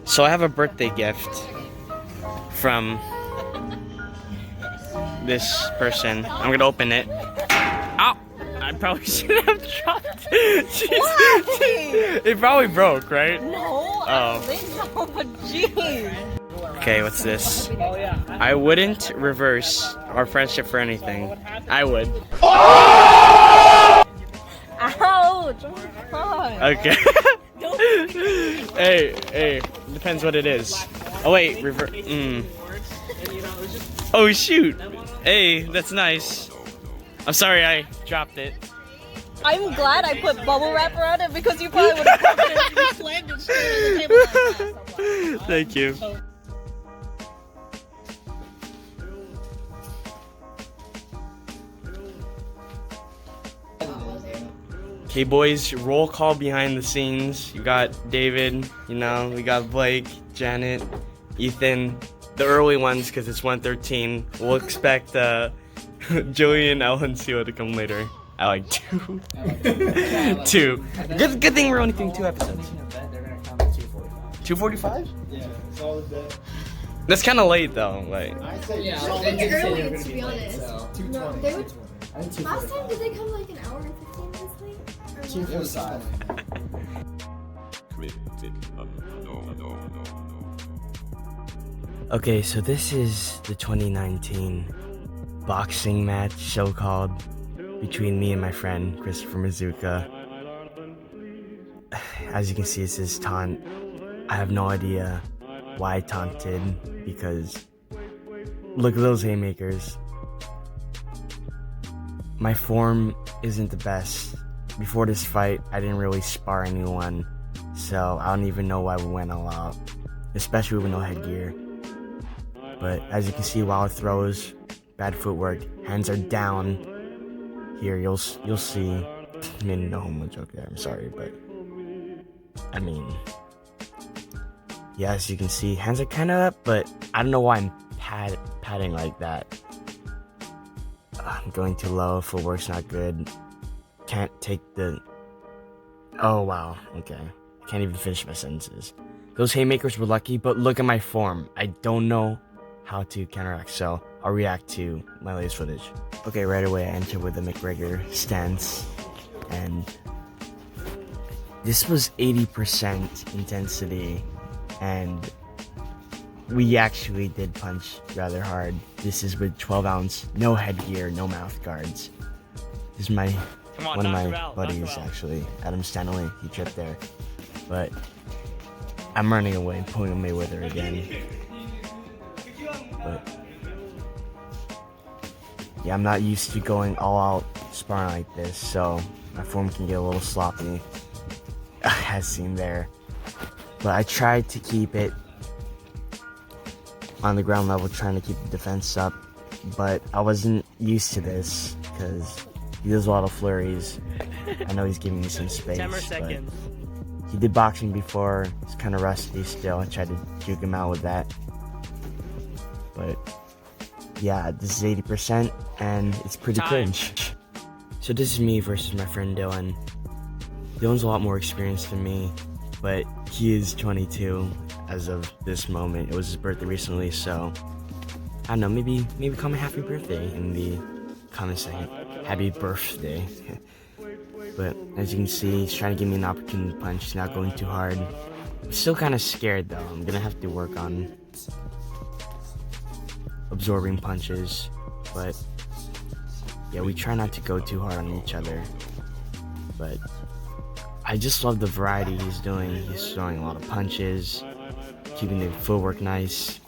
So I have a birthday gift from this person. I'm gonna open it. Ow! I probably shouldn't have dropped it. Why? It probably broke, right? No, I don't think so, but jeez. Okay, what's this? I wouldn't reverse our friendship for anything. I would. Ouch! Oh my god. Okay. Hey, depends what it is. Oh wait, reverse. Oh shoot. Hey, that's nice. I'm sorry I dropped it. I'm glad I put bubble wrap around it because you probably would have broken it if you slammed it straight on the table like that. Thank you. Okay, boys, roll call behind the scenes. You got David, we got Blake, Janet, Ethan, the early ones because it's 1:13. We'll expect Julian, Ellen, and Sio to come later. I like 2. 2. Good thing we're only doing 2 episodes. 2:45? Yeah, solid bet. That's kind of late though. Like. I said Yeah, solid they did say they were early, gonna to be be late, honest. so. No, they would. I think Last time, did they come like an hour and 15 minutes late? Or what? 2:45. Okay, so this is the 2019 boxing match, so-called, between me and my friend Christopher Mazuka. As you can see, it says taunt. I have no idea why I taunted, because look at those haymakers. My form isn't the best. Before this fight, I didn't really spar anyone, so I don't even know why we went all out, especially with no headgear. But as you can see, wild throws, bad footwork, hands are down. Here, you'll see. I mean, no homo joke there. I'm sorry, but I mean, yeah, as you can see, hands are kind of up, but I don't know why I'm patting like that. I'm going too low. Footwork's not good. Can't take the. Oh wow. Okay. I can't even finish my sentences. Those haymakers were lucky, but look at my form. I don't know how to counteract, so I'll react to my latest footage. Okay, right away I enter with the McGregor stance, and this was 80% intensity, and we actually did punch rather hard. This is with 12 ounce, no headgear, no mouth guards. This is one of my buddies actually, Adam Stanley, he tripped there. But I'm running away, pulling a Mayweather again. But yeah, I'm not used to going all out sparring like this, so my form can get a little sloppy, as seen there. But I tried to keep it on the ground level, trying to keep the defense up, but I wasn't used to this because he does a lot of flurries. I know he's giving me some space, 10 more but seconds. he did boxing before. He's kind of rusty still. I tried to juke him out with that. But yeah, this is 80% and it's pretty cringe. So this is me versus my friend Dylan. Dylan's a lot more experienced than me, but he is 22 as of this moment. It was his birthday recently, so I don't know, maybe call me happy birthday in the comment section. Happy birthday. But as you can see, he's trying to give me an opportunity to punch. He's not going too hard. I'm still kind of scared though. I'm gonna have to work on absorbing punches, but yeah, we try not to go too hard on each other. But I just love the variety he's doing. He's throwing a lot of punches, keeping the footwork nice.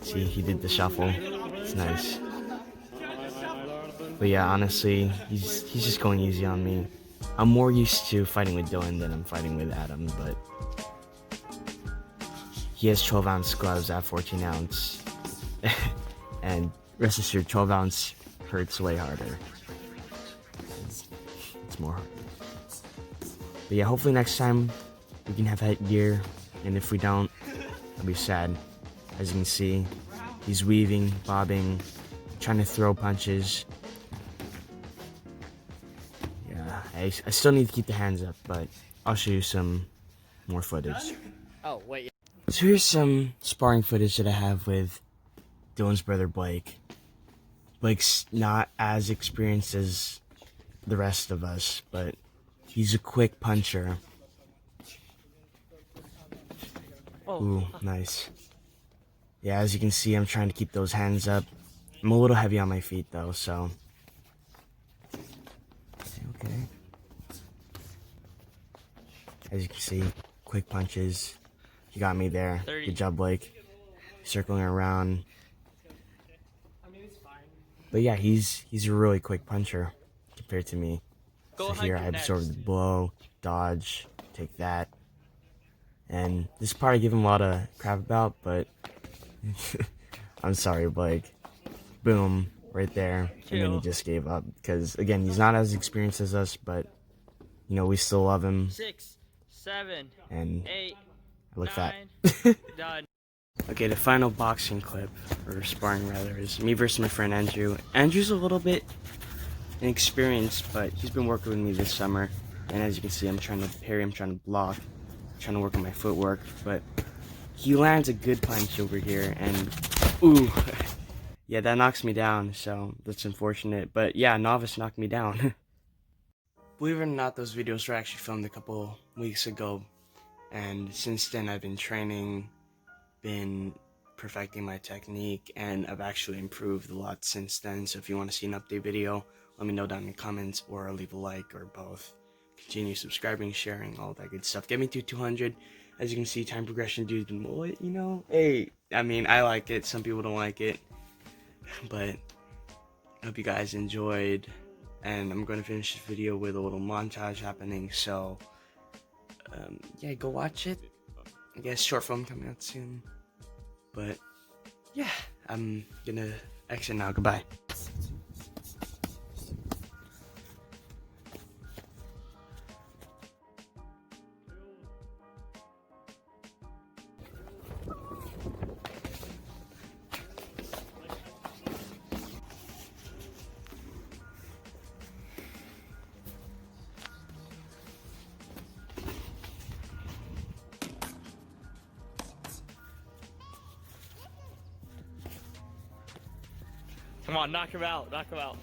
See, he did the shuffle. It's nice. But yeah, honestly, he's just going easy on me. I'm more used to fighting with Dylan than I'm fighting with Adam, but he has 12 ounce gloves at 14 ounce. And rest assured, 12 ounce hurts way harder. It's more hard. But yeah, hopefully next time we can have headgear, and if we don't, I'll be sad. As you can see, he's weaving, bobbing, trying to throw punches. Yeah, I still need to keep the hands up, but I'll show you some more footage. Oh, wait. So here's some sparring footage that I have with Dylan's brother Blake. Blake's not as experienced as the rest of us, but he's a quick puncher. Ooh, nice. Yeah, as you can see, I'm trying to keep those hands up. I'm a little heavy on my feet though, so. Okay. As you can see, quick punches. You got me there. 30. Good job, Blake. Circling around. But yeah, he's a really quick puncher compared to me. So here I absorb the blow, dodge, take that. And this is part I give him a lot of crap about, but I'm sorry, Blake. Boom, right there. And then he just gave up. Because, again, he's not as experienced as us, but, you know, we still love him. 6, 7, And 8, I look 9, fat. done. Okay, the final boxing clip, or sparring rather, is me versus my friend Andrew. Andrew's a little bit inexperienced, but he's been working with me this summer. And as you can see, I'm trying to parry, I'm trying to block, trying to work on my footwork. But he lands a good punch over here, and ooh, yeah, that knocks me down, so that's unfortunate. But yeah, Novice knocked me down. Believe it or not, those videos were actually filmed a couple weeks ago. And since then, I've been training, been perfecting my technique, and I've actually improved a lot since then. So if you want to see an update video, let me know down in the comments, or leave a like, or both. Continue subscribing, sharing, all that good stuff. Get me to 200. As you can see, time progression dude's been what, you know? Hey, I mean, I like it. Some people don't like it. But I hope you guys enjoyed. And I'm going to finish this video with a little montage happening. So, yeah, go watch it. I guess short film coming out soon. But yeah, I'm gonna exit now. Goodbye. Come on, knock him out, knock him out.